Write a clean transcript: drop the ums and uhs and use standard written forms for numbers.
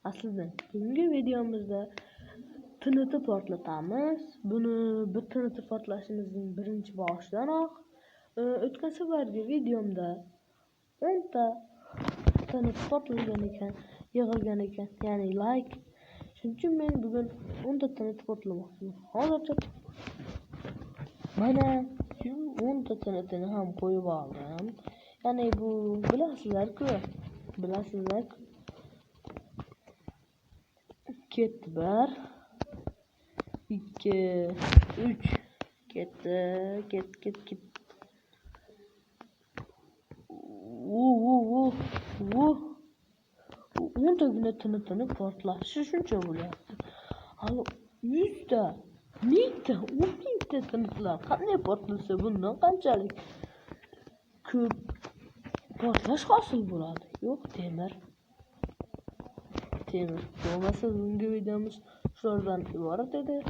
Aslida bugungi videomizda TNT portlatamiz. Buni bir TNT portlashimizning birinchi boshidan o'tgan safargi videomda 10 ta TNT portlagan ekan, yig'ilgan ekan, ya'ni like. Shuning uchun men bugun 10 ta TNT portlamoqchiman. Hozircha mana shu 10 ta TNTni ham qo'yib oldim. Ya'ni bu bilasizlar-ku. Ketdi 1 2 3 ketdi. O'ntagina TNTni portlashi shuncha bo'lyapti. Hali 100 ta, 1000 ta, 10 ta TNTlar qanday portlasa bundan qanchalik ko'p portlash hosil bo'ladi. Yo'q, temir. Bo'lmasa bugungi videomiz shulardan iborat edi.